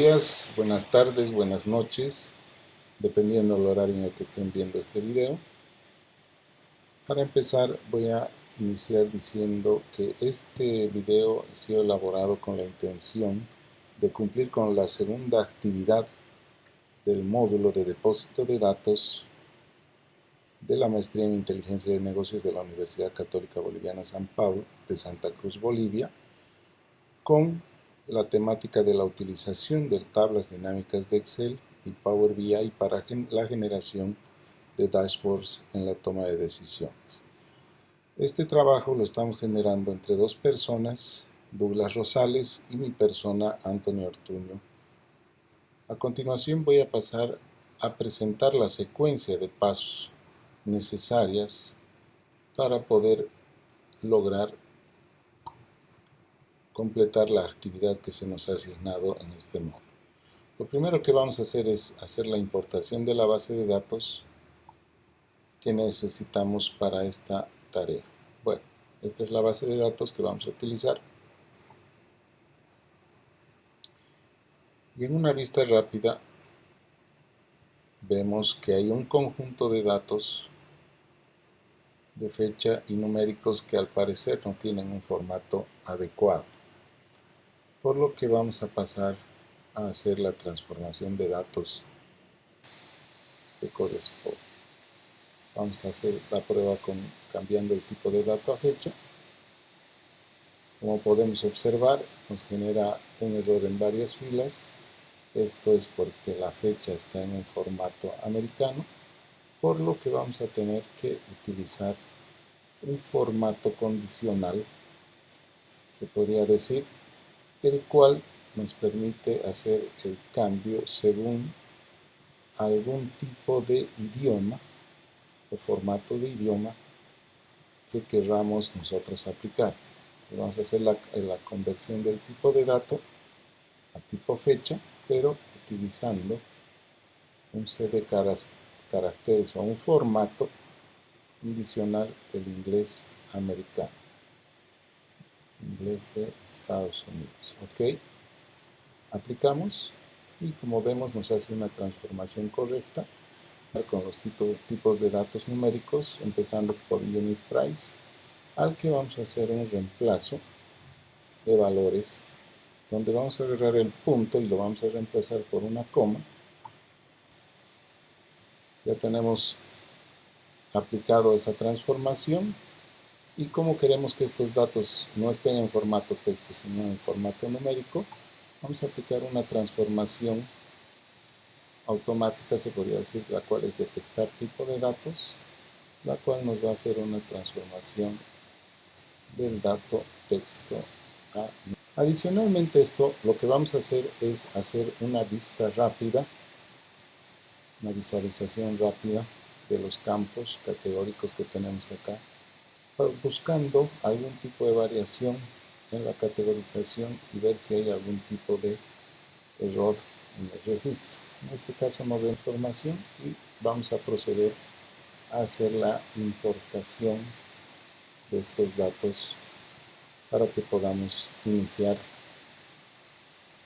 Días, buenas tardes, buenas noches, dependiendo del horario en el que estén viendo este video. Para empezar, voy a iniciar diciendo que este video ha sido elaborado con la intención de cumplir con la segunda actividad del módulo de depósito de datos de la Maestría en Inteligencia de Negocios de la Universidad Católica Boliviana San Pablo de Santa Cruz, Bolivia, con la temática de la utilización de tablas dinámicas de Excel y Power BI para la generación de dashboards en la toma de decisiones. Este trabajo lo estamos generando entre dos personas, Douglas Rosales y mi persona, Antonio Ortuño. A continuación voy a pasar a presentar la secuencia de pasos necesarias para poder lograr completar la actividad que se nos ha asignado en este módulo. Lo primero que vamos a hacer es hacer la importación de la base de datos que necesitamos para esta tarea. Bueno, esta es la base de datos que vamos a utilizar. Y en una vista rápida vemos que hay un conjunto de datos de fecha y numéricos que al parecer no tienen un formato adecuado. Por lo que vamos a pasar a hacer la transformación de datos que corresponde. Vamos a hacer la prueba cambiando el tipo de dato a fecha. Como podemos observar, nos genera un error en varias filas. Esto es porque la fecha está en un formato americano, por lo que vamos a tener que utilizar un formato condicional, se podría decir, el cual nos permite hacer el cambio según algún tipo de idioma o formato de idioma que queramos nosotros aplicar. Vamos a hacer la conversión del tipo de dato a tipo fecha, pero utilizando un set de caracteres o un formato condicional del inglés americano, inglés de Estados Unidos. Ok, aplicamos y como vemos nos hace una transformación correcta con los tipos de datos numéricos, empezando por unit price, al que vamos a hacer un reemplazo de valores, donde vamos a agarrar el punto y lo vamos a reemplazar por una coma. Ya tenemos aplicado esa transformación y como queremos que estos datos no estén en formato texto sino en formato numérico, vamos a aplicar una transformación automática, se podría decir, la cual es detectar tipo de datos, la cual nos va a hacer una transformación del dato texto a numérico. Adicionalmente a esto, lo que vamos a hacer es hacer una vista rápida, una visualización rápida de los campos categóricos que tenemos acá, buscando algún tipo de variación en la categorización y ver si hay algún tipo de error en el registro. En este caso no veo información y vamos a proceder a hacer la importación de estos datos para que podamos iniciar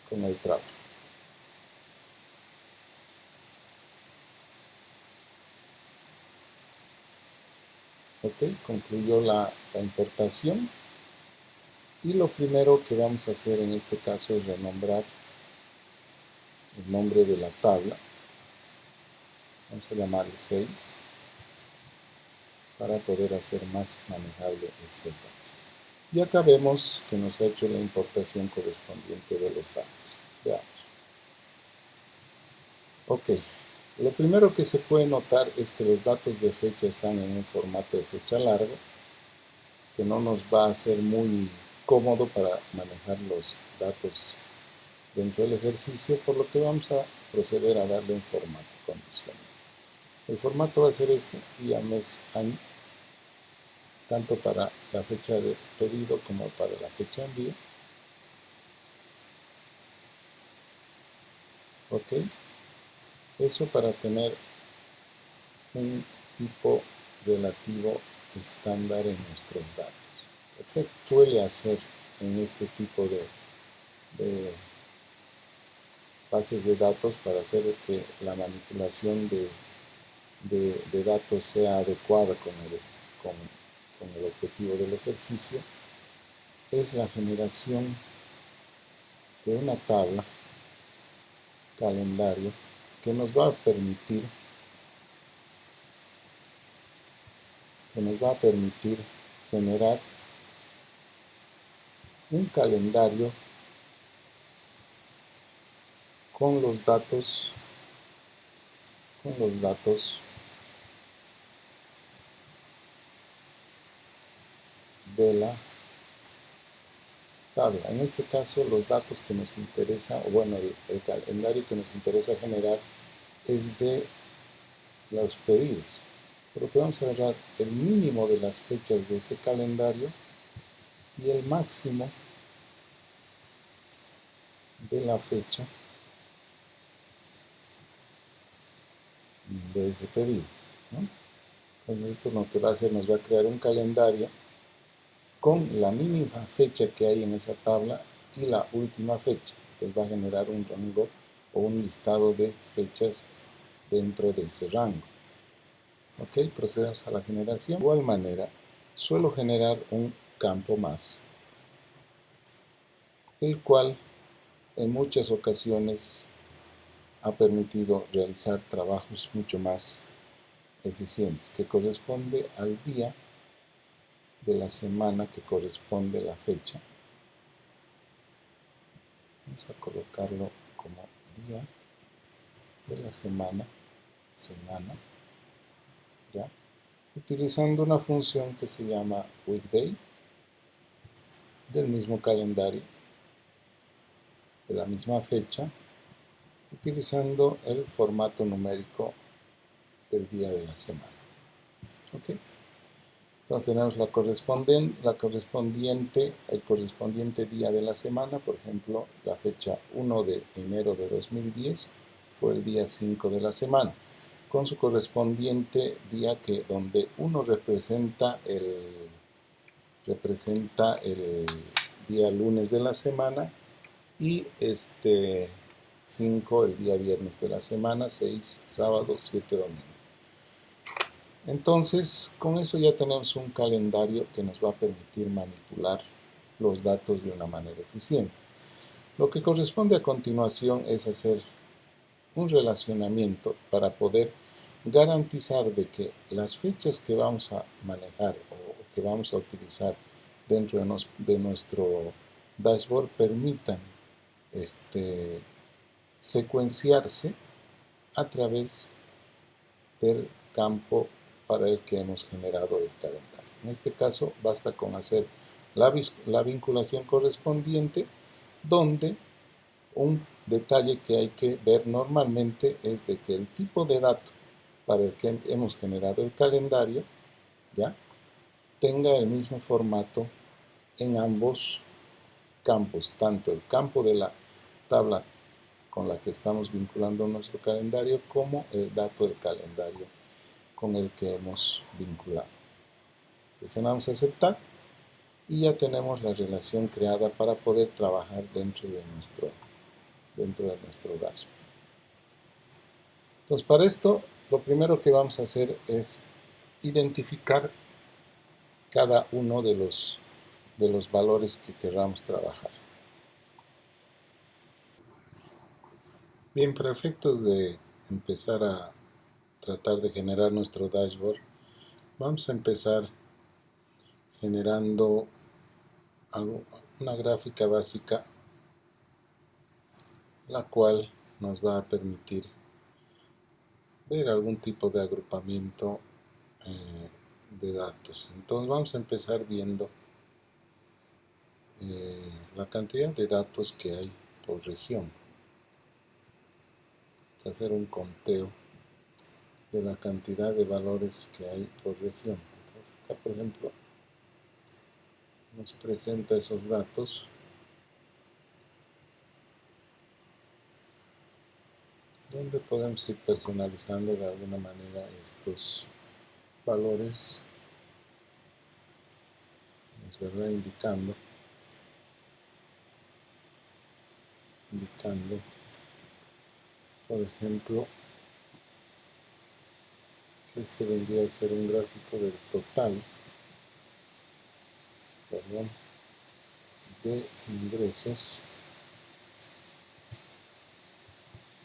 con el trabajo. Ok, concluyó la importación y lo primero que vamos a hacer en este caso es renombrar el nombre de la tabla. Vamos a llamarle 6 para poder hacer más manejable estos datos. Y acá vemos que nos ha hecho la importación correspondiente de los datos. Veamos. Ok, lo primero que se puede notar es que los datos de fecha están en un formato de fecha largo, que no nos va a ser muy cómodo para manejar los datos dentro del ejercicio, por lo que vamos a proceder a darle un formato condicional. El formato va a ser este, día, mes, año, tanto para la fecha de pedido como para la fecha de envío. Ok, eso para tener un tipo relativo estándar en nuestros datos. ¿Qué suele hacer en este tipo de bases de datos para hacer que la manipulación de datos sea adecuada con, con el objetivo del ejercicio, es la generación de una tabla calendario que nos va a permitir generar un calendario con los datos de la tabla. En este caso, los datos que nos interesa, o bueno, el calendario que nos interesa generar es de los pedidos. Por lo que vamos a agarrar el mínimo de las fechas de ese calendario y el máximo de la fecha de ese pedido, ¿no? Entonces esto lo que va a hacer, nos va a crear un calendario con la mínima fecha que hay en esa tabla y la última fecha. Entonces va a generar un rango o un listado de fechas dentro de ese rango. Ok, procedemos a la generación. De igual manera, suelo generar un campo más, el cual en muchas ocasiones ha permitido realizar trabajos mucho más eficientes, que corresponde al día de la semana que corresponde a la fecha. Vamos a colocarlo como día de la semana, ¿ya? Utilizando una función que se llama weekday, del mismo calendario, de la misma fecha, utilizando el formato numérico del día de la semana. ¿Ok? Entonces tenemos el correspondiente día de la semana, por ejemplo, la fecha 1 de enero de 2010 fue el día 5 de la semana, con su correspondiente día donde 1 representa el día lunes de la semana y 5 el día viernes de la semana, 6 sábado, 7 domingo. Entonces, con eso ya tenemos un calendario que nos va a permitir manipular los datos de una manera eficiente. Lo que corresponde a continuación es hacer un relacionamiento para poder garantizar de que las fechas que vamos a manejar o que vamos a utilizar dentro de nuestro dashboard permitan secuenciarse a través del campo para el que hemos generado el calendario. En este caso basta con hacer la vinculación correspondiente, donde un detalle que hay que ver normalmente es de que el tipo de dato para el que hemos generado el calendario, ¿ya?, tenga el mismo formato en ambos campos, tanto el campo de la tabla con la que estamos vinculando nuestro calendario como el dato del calendario con el que hemos vinculado. Presionamos aceptar y ya tenemos la relación creada para poder trabajar dentro de nuestro dashboard. Entonces, para esto, lo primero que vamos a hacer es identificar cada uno de los valores que queramos trabajar. Bien, para efectos de empezar a tratar de generar nuestro dashboard, vamos a empezar generando una gráfica básica, la cual nos va a permitir ver algún tipo de agrupamiento de datos. Entonces vamos a empezar viendo la cantidad de datos que hay por región. Vamos a hacer un conteo de la cantidad de valores que hay por región. Entonces acá, por ejemplo, nos presenta esos datos donde podemos ir personalizando de alguna manera estos valores, ¿verdad?, indicando por ejemplo, que este vendría a ser un gráfico del total, perdón, de ingresos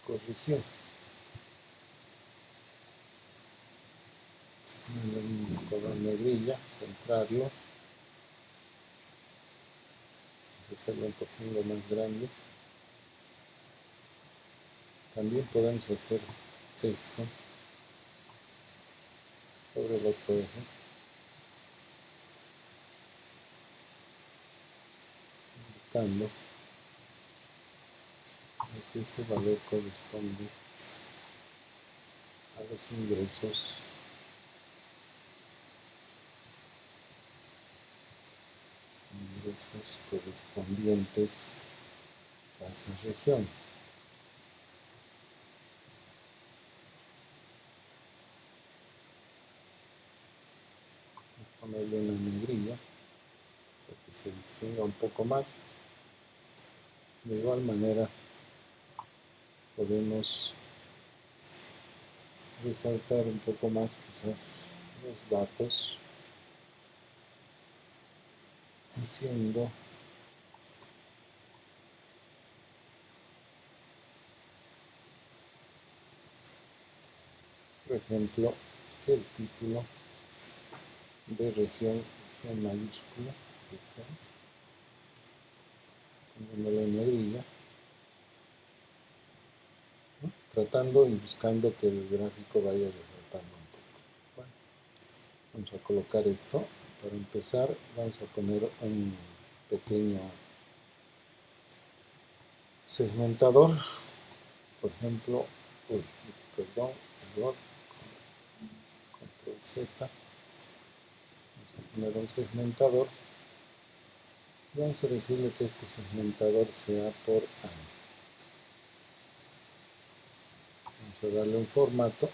por región. Un color negrilla, centrarlo, hacerlo un poquito más grande. También podemos hacer esto sobre el otro eje, indicando que este valor corresponde a los ingresos correspondientes a esas regiones. Vamos a ponerle una negrilla para que se distinga un poco más. De igual manera podemos resaltar un poco más quizás los datos haciendo por ejemplo que el título de región esté en mayúscula, región, poniéndolo en negrilla, ¿no? Tratando y buscando que el gráfico vaya resaltando un poco. Bueno, vamos a colocar esto. Para empezar vamos a poner un pequeño segmentador, por ejemplo, perdón, error, control Z, vamos a poner un segmentador, vamos a decirle que este segmentador sea por año. Vamos a darle un formato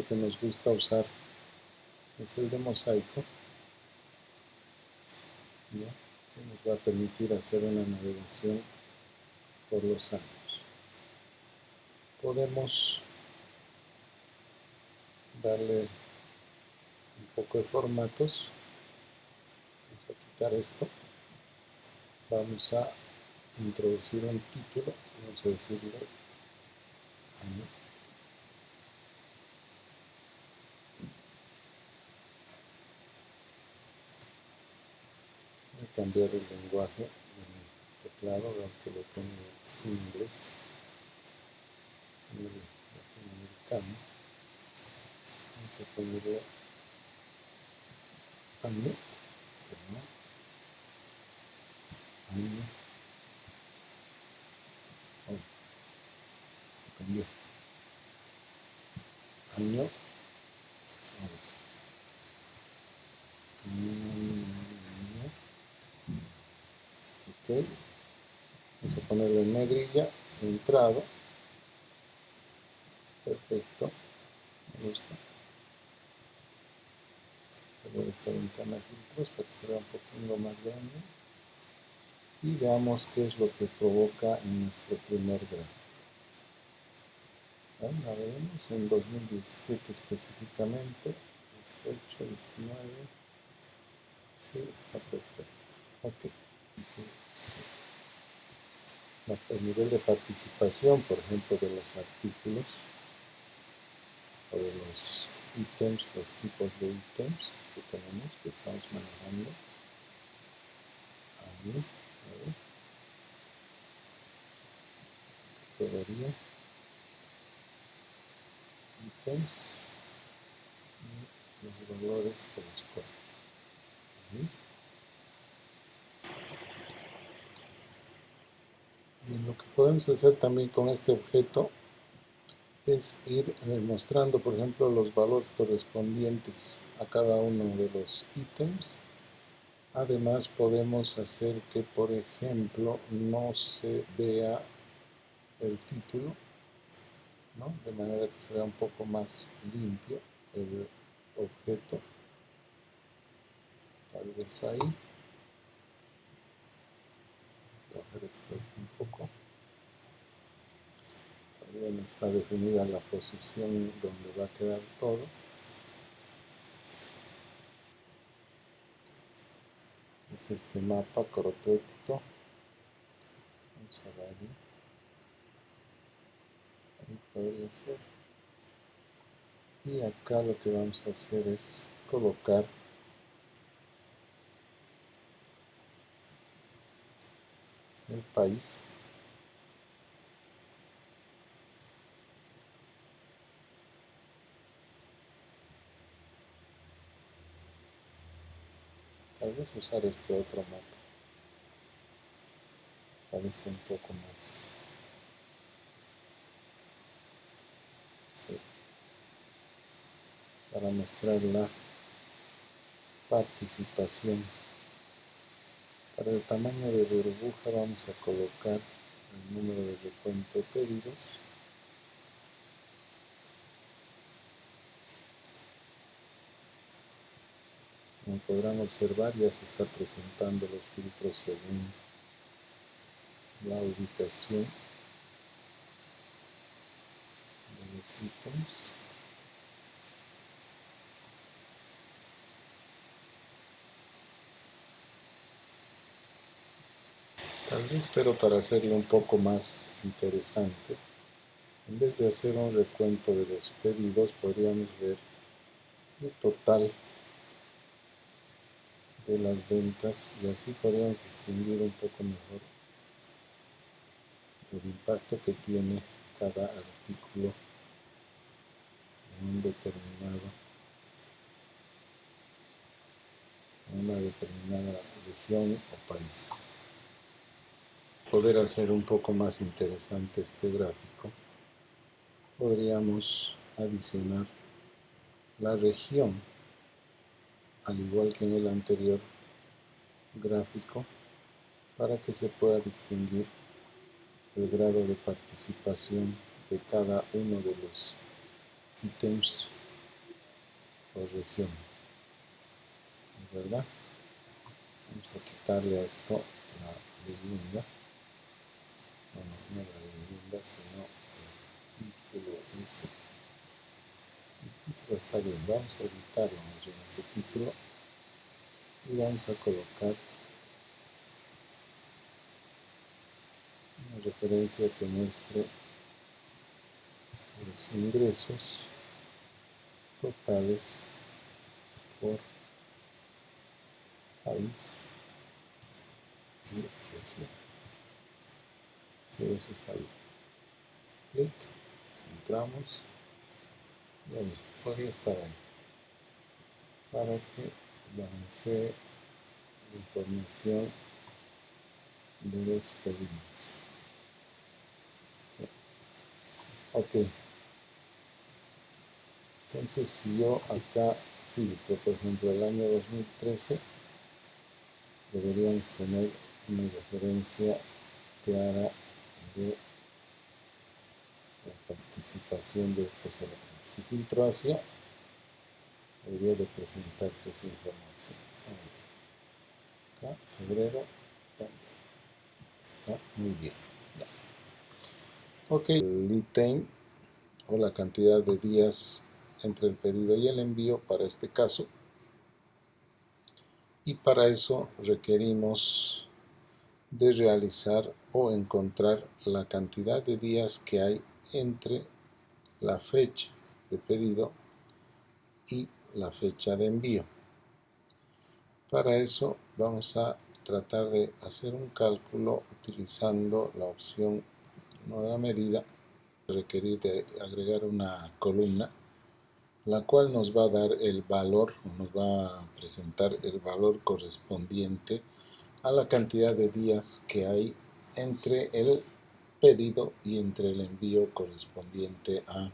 que nos gusta usar es el de mosaico, ¿ya? Que nos va a permitir hacer una navegación por los años. Podemos darle un poco de formatos. Vamos a quitar esto. Vamos a introducir un título. Vamos a decirle año. Voy a cambiar el lenguaje de mi teclado, aunque lo tengo en inglés, en el latinoamericano. Vamos a ponerle año, año, cambió, año, ok, vamos a ponerle en negrilla, centrado, perfecto, me gusta. Cerrar esta ventana de filtros para que se vea un poquito más grande y veamos qué es lo que provoca en nuestro primer gráfico. La vemos en 2017 específicamente, 18, 19, sí, está perfecto, ok. El nivel de participación, por ejemplo, de los artículos o de los ítems, los tipos de ítems que tenemos, que estamos manejando. Ahí, categoría, ítems y los valores corresponden. Ahí. Bien, lo que podemos hacer también con este objeto es ir mostrando, por ejemplo, los valores correspondientes a cada uno de los ítems. Además, podemos hacer que, por ejemplo, no se vea el título, ¿no? De manera que se vea un poco más limpio el objeto. Tal vez ahí. Voy a bajar esto un poco. Bueno, está definida la posición donde va a quedar todo. Es este mapa croquético. Vamos a darle. Ahí podría ser. Y acá lo que vamos a hacer es colocar el país. Tal vez usar este otro mapa. Parece un poco más. Sí, para mostrar la participación. Para el tamaño de burbuja vamos a colocar el número de recuento de pedidos. Como podrán observar, ya se está presentando los filtros según la ubicación de los ítems. Tal vez, pero para hacerlo un poco más interesante, en vez de hacer un recuento de los pedidos, podríamos ver el total de las ventas y así podríamos distinguir un poco mejor el impacto que tiene cada artículo en una determinada región o país. Poder hacer un poco más interesante este gráfico, podríamos adicionar la región, al igual que en el anterior gráfico, para que se pueda distinguir el grado de participación de cada uno de los ítems por región, ¿verdad? Vamos a quitarle a esto la leyenda, bueno, no la leyenda, sino el título ese. El título está bien, vamos a editarlo más bien ese título y vamos a colocar una referencia que muestre los ingresos totales por país y región. Sí, eso está bien. Clic, centramos y ahí, podría estar ahí para que balancee la información de los pedidos. Ok, entonces si yo acá filtro, por ejemplo, el año 2013, deberíamos tener una referencia clara de la participación de estos elementos. Si filtro hacia, debería de presentarse esa información. Acá, febrero, también. Está muy bien. Ok, el ítem o la cantidad de días entre el pedido y el envío para este caso. Y para eso requerimos de realizar o encontrar la cantidad de días que hay entre la fecha de pedido y la fecha de envío. Para eso vamos a tratar de hacer un cálculo utilizando la opción nueva medida. Requerir de agregar una columna, la cual nos va a dar el valor, nos va a presentar el valor correspondiente a la cantidad de días que hay entre el pedido y entre el envío correspondiente a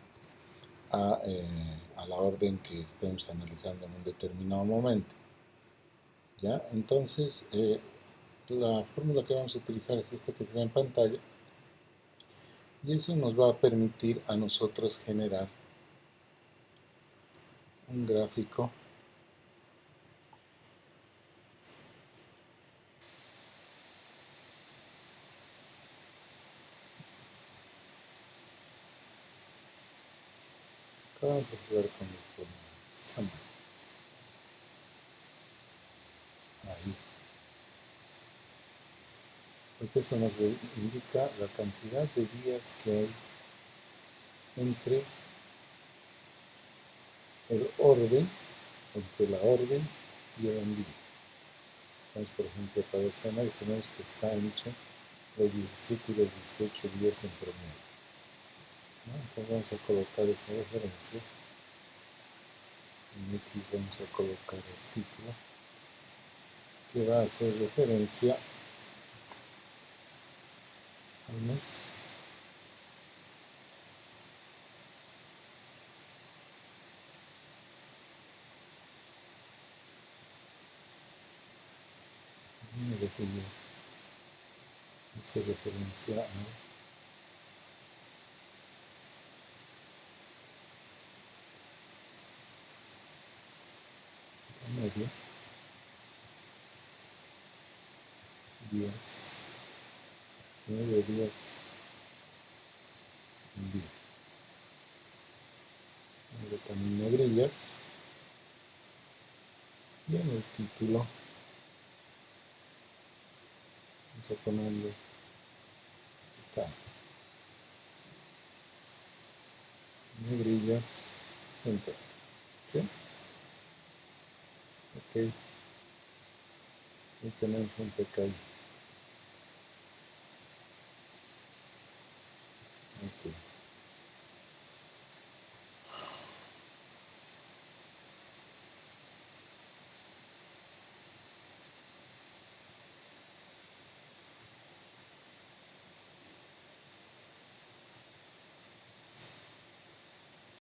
la orden que estemos analizando en un determinado momento. ¿Ya? Entonces, la fórmula que vamos a utilizar es esta que se ve en pantalla y eso nos va a permitir a nosotros generar un gráfico Vamos a jugar con los polígonos. Ahí. Porque esto nos indica la cantidad de días que hay entre el orden, entre la orden y el envío. Entonces, por ejemplo, para este análisis tenemos que está entre los 17 y los 18 días en promedio, ¿no? Entonces vamos a colocar esa referencia. En X vamos a colocar el título que va a hacer referencia al mes. Me dejé ya hacer referencia a la media, días, 9 días en día. Luego también negrillas y en el título vamos a ponerle tal, negrillas central. ¿Ok? Ok, ahí tenemos un PKI. Ok.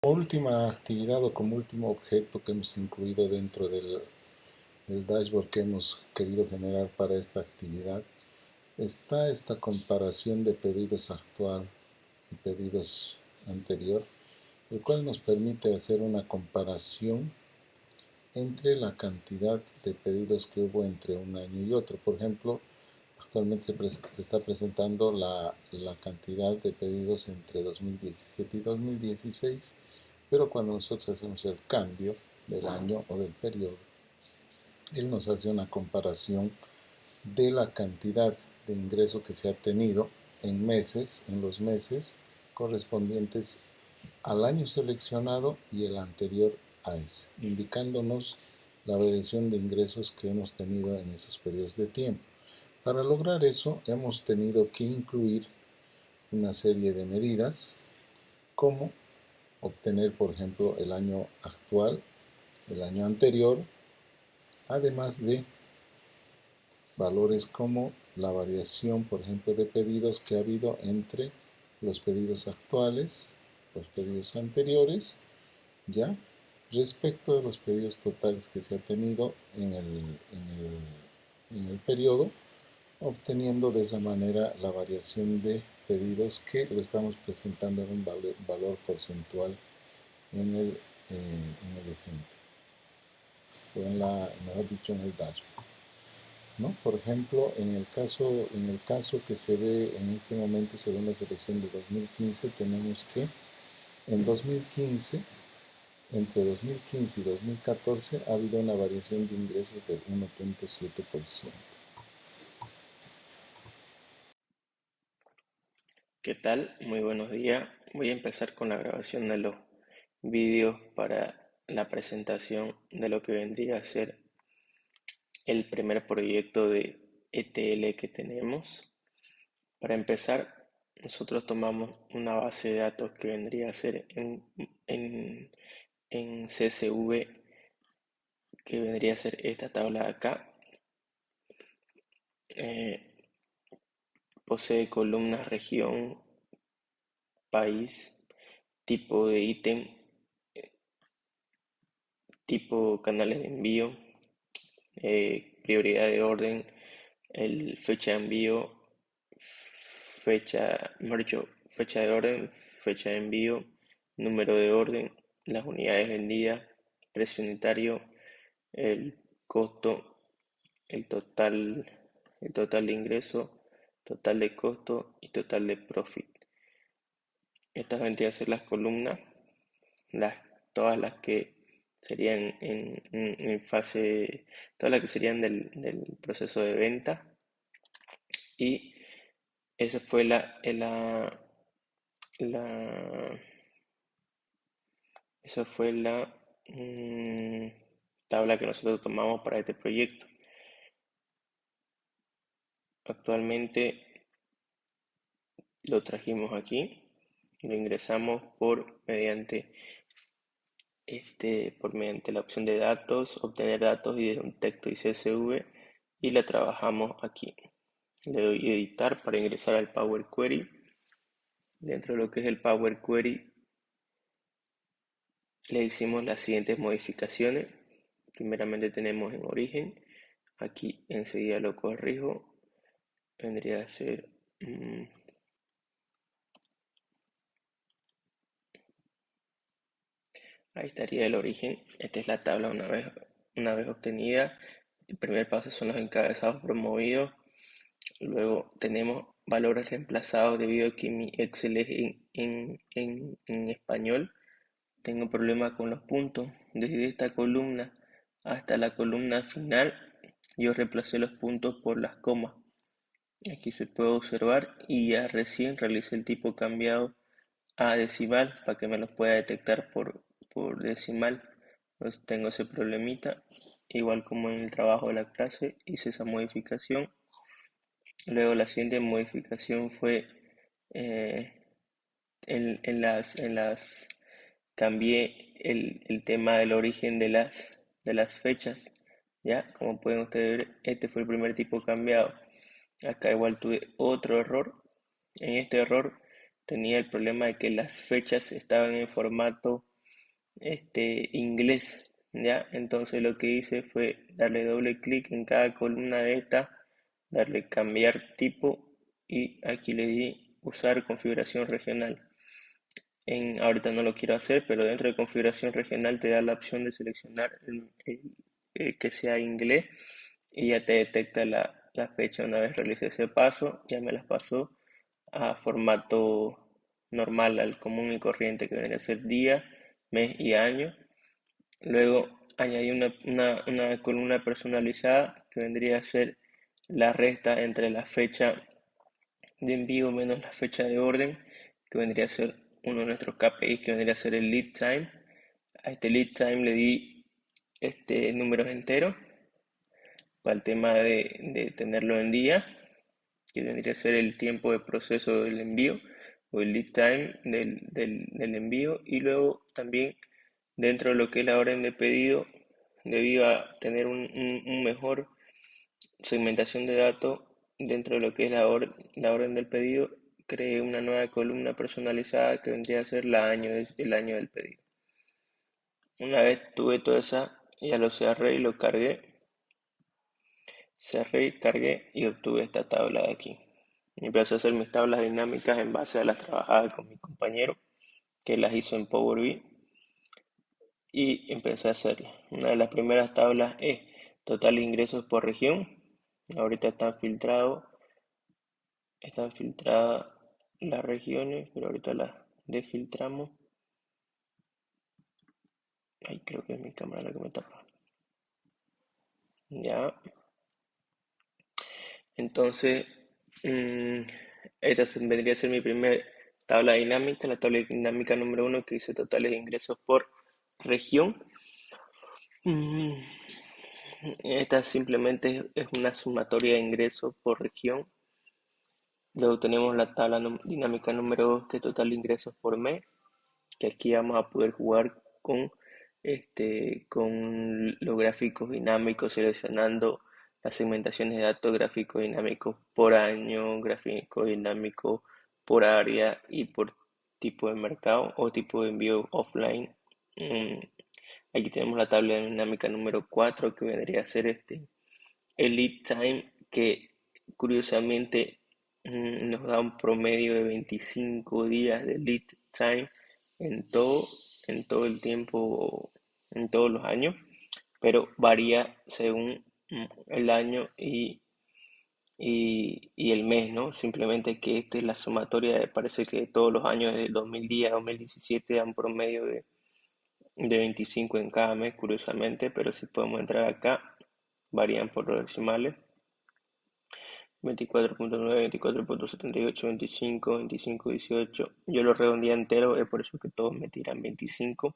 Última actividad o como último objeto que hemos incluido dentro del dashboard que hemos querido generar para esta actividad está esta comparación de pedidos actual y pedidos anterior, el cual nos permite hacer una comparación entre la cantidad de pedidos que hubo entre un año y otro. Por ejemplo, actualmente se está presentando la cantidad de pedidos entre 2017 y 2016, pero cuando nosotros hacemos el cambio del año o del periodo, él nos hace una comparación de la cantidad de ingreso que se ha tenido en meses, en los meses correspondientes al año seleccionado y el anterior a ese, indicándonos la variación de ingresos que hemos tenido en esos periodos de tiempo. Para lograr eso hemos tenido que incluir una serie de medidas como obtener, por ejemplo, el año actual, el año anterior, además de valores como la variación, por ejemplo, de pedidos que ha habido entre los pedidos actuales, los pedidos anteriores, ya, respecto de los pedidos totales que se ha tenido en el periodo, obteniendo de esa manera la variación de pedidos que lo estamos presentando en un valor porcentual en el ejemplo, o mejor dicho, en el dashboard, ¿no? Por ejemplo, en el caso que se ve en este momento según la selección de 2015, tenemos que en 2015, entre 2015 y 2014, ha habido una variación de ingresos del 1.7%. ¿Qué tal? Muy buenos días. Voy a empezar con la grabación de los vídeos para la presentación de lo que vendría a ser el primer proyecto de ETL que tenemos. Para empezar, nosotros tomamos una base de datos que vendría a ser en CSV, que vendría a ser esta tabla de acá. Posee columnas región, país, tipo de ítem, tipo canales de envío, prioridad de orden, el fecha de envío, fecha de orden, fecha de envío, número de orden, las unidades vendidas, precio unitario, el costo, el el total de ingreso, total de costo y total de profit. Estas vendrían a ser las columnas. las, todas las que serían en fase, todas las que serían del proceso de venta. Y esa fue la, esa fue la tabla que nosotros tomamos para este proyecto. Actualmente lo trajimos aquí, lo ingresamos mediante la opción de datos, obtener datos y de un texto y CSV, y la trabajamos aquí. Le doy editar para ingresar al Power Query. Dentro de lo que es el Power Query le hicimos las siguientes modificaciones. Primeramente tenemos en origen, aquí enseguida lo corrijo, vendría a ser ahí estaría el origen. Esta es la tabla una vez obtenida. El primer paso son los encabezados promovidos. Luego tenemos valores reemplazados debido a que mi Excel es en español. Tengo problemas con los puntos. Desde esta columna hasta la columna final, yo reemplacé los puntos por las comas. Aquí se puede observar y ya recién realicé el tipo cambiado a decimal para que me los pueda detectar por decimal. Pues tengo ese problemita. Igual como en el trabajo de la clase, hice esa modificación. Luego la siguiente modificación fue eh, en las cambié el tema del origen de las fechas. Ya, como pueden ustedes ver, este fue el primer tipo cambiado. Acá igual tuve otro error. En este error tenía el problema de que las fechas estaban en formato inglés. Ya, entonces lo que hice fue darle doble clic en cada columna de esta, darle cambiar tipo y aquí le di usar configuración regional. Ahorita no lo quiero hacer, pero dentro de configuración regional te da la opción de seleccionar que sea inglés y ya te detecta la fecha. Una vez realicé ese paso, ya me las pasó a formato normal, al común y corriente, que vendría a ser día, mes y año. Luego añadí una columna personalizada que vendría a ser la resta entre la fecha de envío menos la fecha de orden, que vendría a ser uno de nuestros KPIs, que vendría a ser el lead time. A este lead time le di números enteros para el tema de tenerlo en día, que vendría a ser el tiempo de proceso del envío o el lead time del envío. Y luego también dentro de lo que es la orden de pedido, debido a tener un mejor segmentación de datos dentro de lo que es la orden del pedido, creé una nueva columna personalizada que vendría a ser el año del pedido. Una vez tuve toda esa, ya lo cerré y lo cargué. Cerré, cargué y obtuve esta tabla de aquí. Empecé a hacer mis tablas dinámicas en base a las trabajadas con mi compañero, que las hizo en Power BI, y empecé a hacerlas. Una de las primeras tablas es total de ingresos por región. Ahorita están filtradas las regiones, pero ahorita las desfiltramos. Ay, creo que es mi cámara la que me tapa. Ya. Entonces, esta vendría a ser mi primer tabla dinámica, la tabla dinámica número 1 que dice totales de ingresos por región. Mm, Esta simplemente es una sumatoria de ingresos por región. Luego tenemos la tabla dinámica número 2 que es total de ingresos por mes, que aquí vamos a poder jugar con los gráficos dinámicos, seleccionando las segmentaciones de datos, gráficos dinámicos por año, gráfico dinámico por área y por tipo de mercado o tipo de envío offline. Mm, Aquí tenemos la tabla dinámica número 4 que vendría a ser el lead time, que curiosamente nos da un promedio de 25 días de lead time en todo, en todo el tiempo, en todos los años, pero varía según el año y el mes, ¿no? Simplemente que esta es la sumatoria, parece que todos los años de 2010 a 2017 dan promedio de 25 en cada mes, curiosamente, pero si podemos entrar acá, varían por los decimales. 24.9, 24.78, 25, 25, 18. Yo lo redondeé entero, es por eso que todos me tiran 25.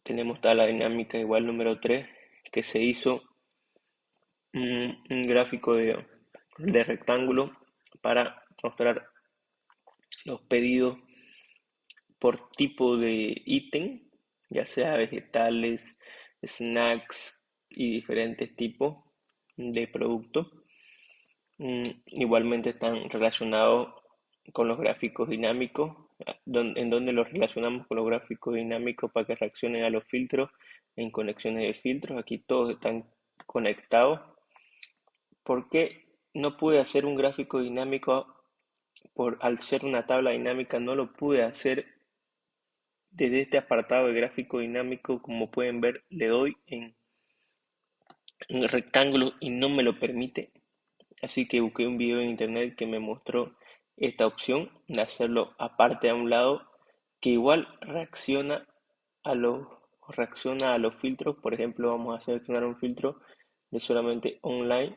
Tenemos tabla dinámica igual número 3, que se hizo un gráfico de rectángulo para mostrar los pedidos por tipo de ítem, ya sea vegetales, snacks y diferentes tipos de productos. Igualmente están relacionados con los gráficos dinámicos, en donde los relacionamos con los gráficos dinámicos para que reaccionen a los filtros en conexiones de filtros. Aquí todos están conectados. ¿Por qué no pude hacer un gráfico dinámico? Al ser una tabla dinámica no lo pude hacer desde este apartado de gráfico dinámico. Como pueden ver, le doy en el rectángulo y no me lo permite. Así que busqué un video en internet que me mostró esta opción de hacerlo aparte a un lado, que igual reacciona a los filtros. Por ejemplo, vamos a seleccionar un filtro de solamente online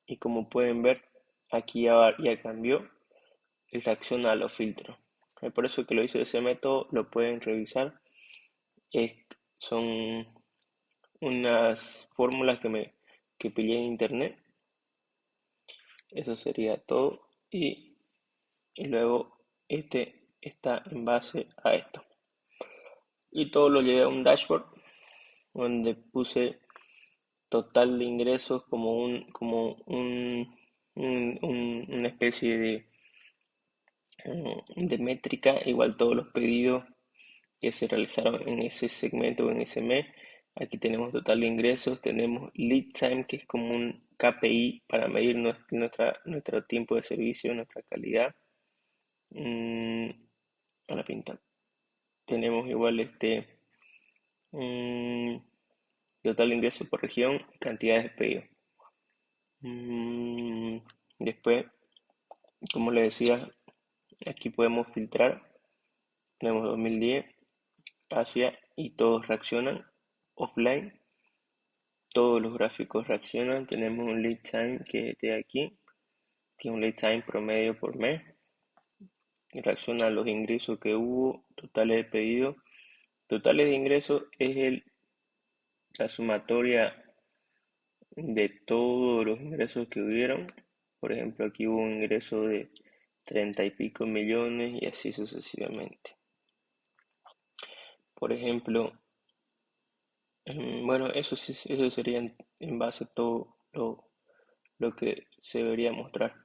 y como pueden ver, aquí ya cambió y reacciona a los filtros. Es por eso que lo hice de ese método, lo pueden revisar. Son unas fórmulas que pillé en internet. Eso sería todo. Y luego este está en base a esto. Y todo lo llevé a un dashboard donde puse total de ingresos una especie de métrica, igual todos los pedidos que se realizaron en ese segmento o en ese mes. Aquí tenemos total de ingresos, tenemos lead time, que es como un KPI para medir nuestro tiempo de servicio, nuestra calidad. A la pinta. Tenemos igual mm, total de ingresos por región y cantidad de pedidos. Después, como les decía, aquí podemos filtrar. Tenemos 2010, Asia y todos reaccionan offline. Todos los gráficos reaccionan. Tenemos un lead time que es de aquí, que es un lead time promedio por mes. Reacciona a los ingresos que hubo, totales de pedidos. Totales de ingresos es la sumatoria de todos los ingresos que hubieron. Por ejemplo, aquí hubo un ingreso de 30 y pico millones y así sucesivamente. Por ejemplo, bueno, eso sería en base a todo lo que se debería mostrar.